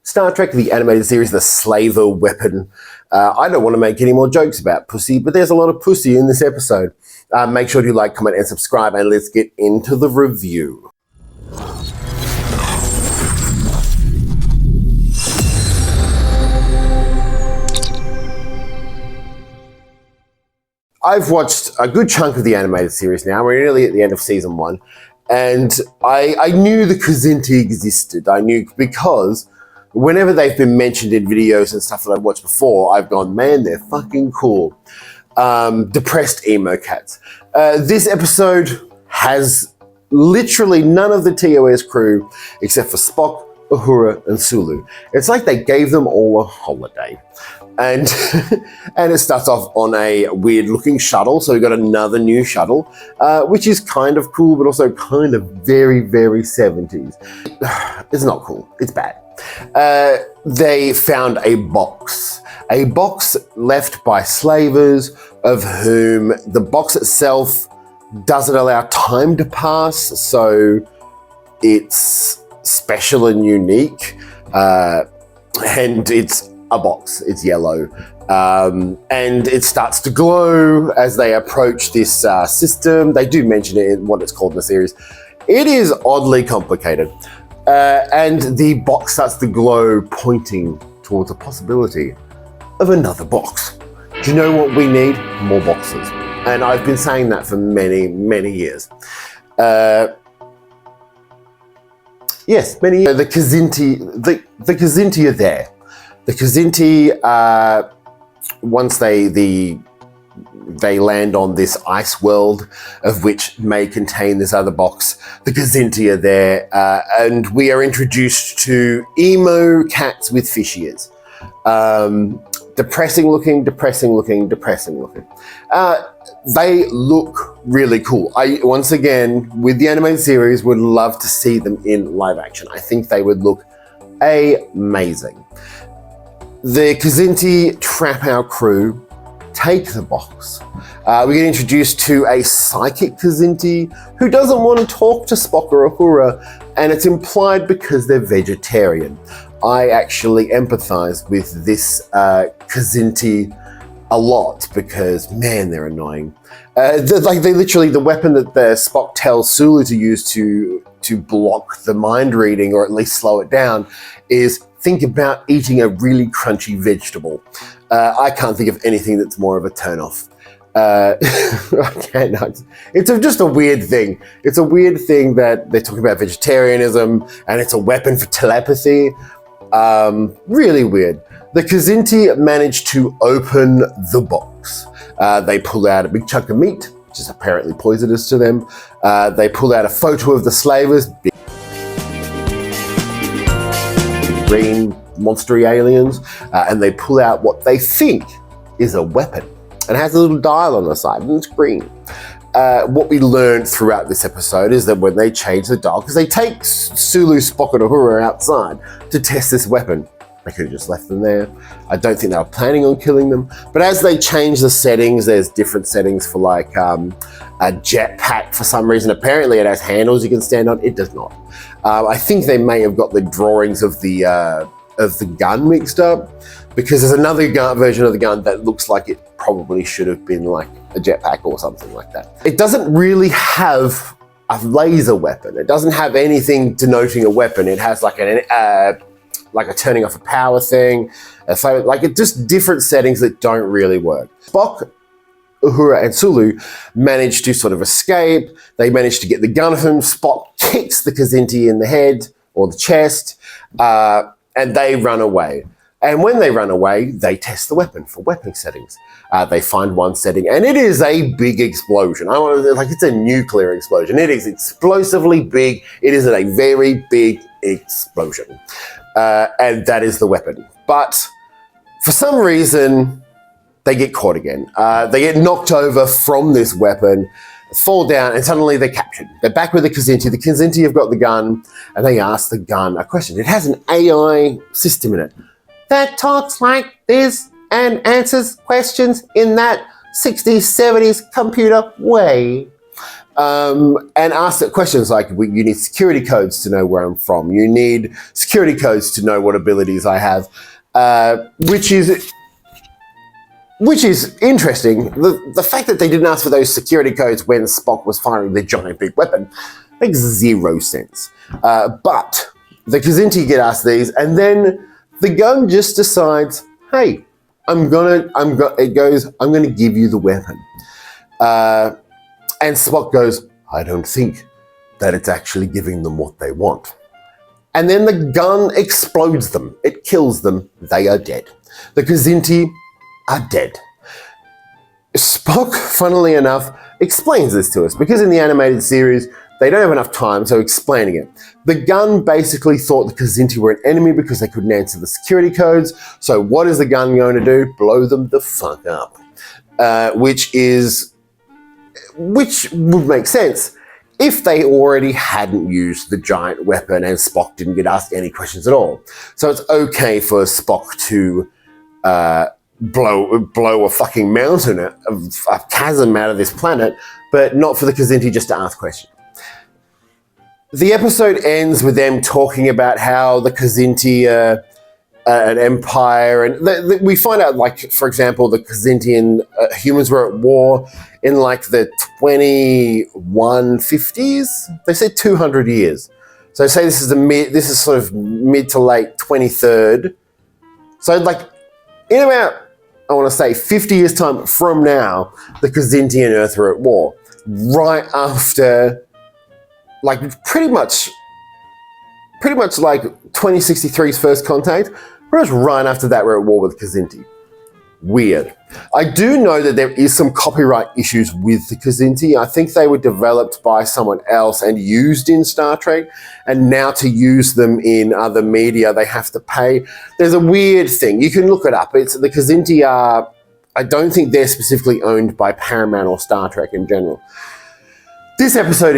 Star Trek, the animated series, the slaver weapon. I don't want to make any more jokes about pussy, but there's a lot of pussy in this episode. Make sure to like, comment, and subscribe, and let's get into the review. I've watched a good chunk of the animated series now. We're nearly at the end of season 1. And I knew the Kzinti existed. I knew because whenever they've been mentioned in videos and stuff that I've watched before, I've gone, man, they're fucking cool. Depressed emo cats. This episode has literally none of the TOS crew except for Spock, Uhura, and Sulu. It's like they gave them all a holiday. And and it starts off on a weird looking shuttle. So we've got another new shuttle, which is kind of cool, but also kind of very, very 70s. It's not cool. It's bad. They found a box left by slavers, of whom the box itself doesn't allow time to pass. So it's special and unique. And it's a box. It's yellow. And it starts to glow as they approach this system. They do mention it in what it's called in the series. It is oddly complicated. And the box starts to glow, pointing towards a possibility of another box. Do you know what we need? More boxes. And I've been saying that for many, many years. Yes, many years. The Kzinti are there. The Kzinti, once they land on this ice world, of which may contain this other box, the Kzinti are there, and we are introduced to emo cats with fish ears. Depressing looking. They look really cool. I, once again, with the animated series, would love to see them in live action. I think they would look amazing. The Kzinti trap our crew, take the box. We get introduced to a psychic Kzinti who doesn't want to talk to Spock or Uhura, and it's implied because they're vegetarian. I actually empathize with this Kzinti a lot because, man, they're annoying. They literally, the weapon that the Spock tells Sulu to use to block the mind reading, or at least slow it down, is think about eating a really crunchy vegetable. I can't think of anything that's more of a turnoff. It's just a weird thing. It's a weird thing that they're talking about vegetarianism and it's a weapon for telepathy. Really weird. The Kzinti manage to open the box. They pull out a big chunk of meat, which is apparently poisonous to them. They pull out a photo of the slavers, big green monstery aliens, and they pull out what they think is a weapon. And it has a little dial on the side, and it's green. What we learned throughout this episode is that when they change the dial, because they take Sulu, Spock, and Uhura outside to test this weapon. They could have just left them there. I don't think they were planning on killing them. But as they change the settings, there's different settings for like a jetpack for some reason. Apparently it has handles you can stand on. It does not. I think they may have got the drawings of the gun mixed up, because there's another version of the gun that looks like it probably should have been like a jetpack or something like that. It doesn't really have a laser weapon. It doesn't have anything denoting a weapon. It has like a turning off a power thing. So like it's just different settings that don't really work. Spock, Uhura, and Sulu manage to sort of escape. They manage to get the gun of him. Spock kicks the Kzinti in the head or the chest, and they run away. And when they run away, they test the weapon for weapon settings. They find one setting, and it is a big explosion. It's a nuclear explosion. It is explosively big. It is a very big explosion. And that is the weapon. But for some reason, they get caught again. They get knocked over from this weapon, fall down, and suddenly they're captured. They're back with the Kzinti. The Kzinti have got the gun, and they ask the gun a question. It has an AI system in it that talks like this and answers questions in that 60s, 70s computer way. and ask it questions like, you need security codes to know where I'm from. You need security codes to know what abilities I have, which is interesting. The fact that they didn't ask for those security codes when Spock was firing the giant big weapon makes zero sense. But the Kzinti get asked these, and then the gun just decides, hey, I'm gonna give you the weapon. And Spock goes, I don't think that it's actually giving them what they want. And then the gun explodes them. It kills them. They are dead. The Kzinti are dead. Spock, funnily enough, explains this to us because in the animated series, they don't have enough time, so explaining it. The gun basically thought the Kzinti were an enemy because they couldn't answer the security codes. So what is the gun going to do? Blow them the fuck up. Which would make sense if they already hadn't used the giant weapon and Spock didn't get asked any questions at all. So it's okay for Spock to blow a fucking mountain, a chasm out of this planet, but not for the Kzinti just to ask questions. The episode ends with them talking about how the Kzinti are an empire, and we find out, like, for example, the Kzinti and humans were at war in like the 2150s. They said 200 years. So say this is sort of mid to late 23rd. So like in about, I want to say 50 years time from now, the Kzinti and Earth are at war. Right after, like pretty much like 2063's First Contact, pretty much right after that we're at war with Kzinti. Weird. I do know that there is some copyright issues with the Kzinti. I think they were developed by someone else and used in Star Trek, and now to use them in other media they have to pay. There's a weird thing. You can look it up. It's the Kzinti are, I don't think they're specifically owned by Paramount or Star Trek in general. This episode,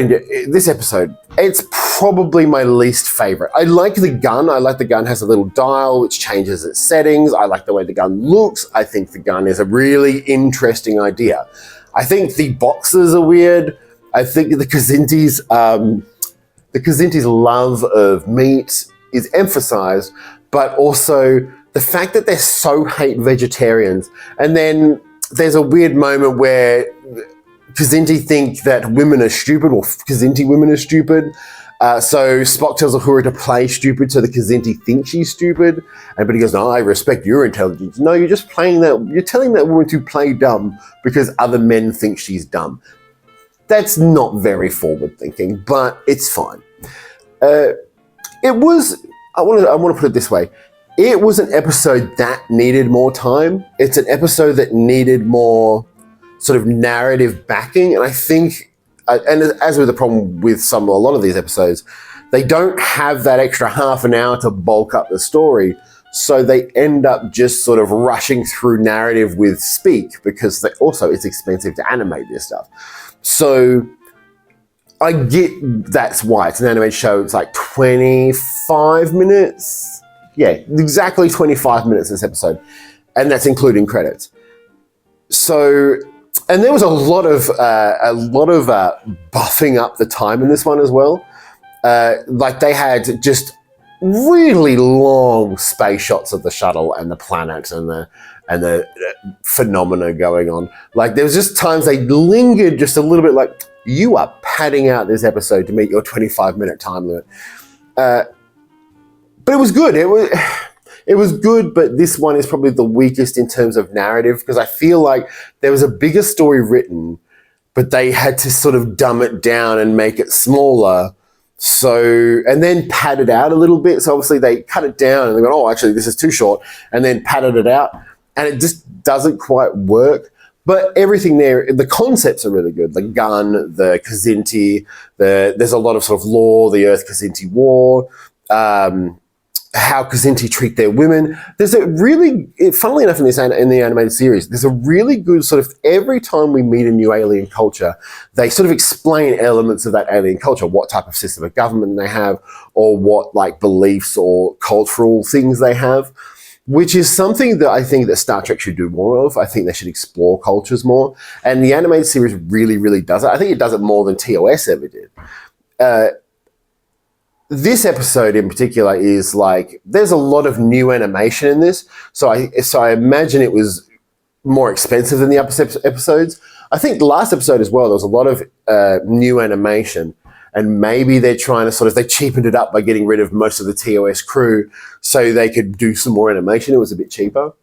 it's probably my least favorite. I like the gun. I like the gun has a little dial which changes its settings. I like the way the gun looks. I think the gun is a really interesting idea. I think the boxes are weird. I think the Kzinti's love of meat is emphasized, but also the fact that they so hate vegetarians. And then there's a weird moment where Kzinti think that women are stupid, or Kzinti women are stupid. So Spock tells Uhura to play stupid so the Kzinti think she's stupid. But he goes, no, I respect your intelligence. No, you're just playing that, you're telling that woman to play dumb because other men think she's dumb. That's not very forward thinking, but it's fine. I want to put it this way. It was an episode that needed more time. It's an episode that needed more sort of narrative backing, and I think, and as with the problem with a lot of these episodes, they don't have that extra half an hour to bulk up the story, so they end up just sort of rushing through narrative with speak because it's expensive to animate this stuff. So I get that's why it's an animated show. It's like 25 minutes. Yeah, exactly 25 minutes this episode, and that's including credits. So. And there was a lot of buffing up the time in this one as well. Like they had just really long space shots of the shuttle and the planet and the phenomena going on. Like there was just times they lingered just a little bit. Like you are padding out this episode to meet your 25-minute time limit. But it was good. It was good, but this one is probably the weakest in terms of narrative because I feel like there was a bigger story written, but they had to sort of dumb it down and make it smaller. So, and then pad it out a little bit. So obviously they cut it down and they go, oh, actually this is too short, and then padded it out. And it just doesn't quite work. But everything there, the concepts are really good. The gun, the Kzinti, there's a lot of sort of lore, the Earth-Kzinti War, how Kzinti treat their women. There's a really, funnily enough in the animated series, there's a really good sort of, every time we meet a new alien culture, they sort of explain elements of that alien culture, what type of system of government they have, or what like beliefs or cultural things they have. which is something that I think that Star Trek should do more of. I think they should explore cultures more. And the animated series really, really does it. I think it does it more than TOS ever did. This episode in particular is like, there's a lot of new animation in this. So I imagine it was more expensive than the episodes. I think the last episode as well, there was a lot of new animation. And maybe they're trying to they cheapened it up by getting rid of most of the TOS crew so they could do some more animation. It was a bit cheaper.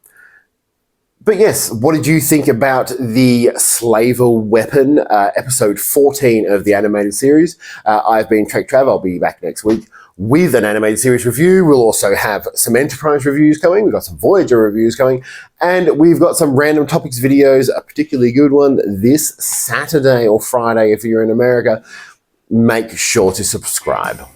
But yes, what did you think about the Slaver Weapon, episode 14 of the animated series? I've been Trek Trav. I'll be back next week with an animated series review. We'll also have some Enterprise reviews coming. We've got some Voyager reviews coming. And we've got some random topics videos, a particularly good one this Saturday or Friday if you're in America. Make sure to subscribe.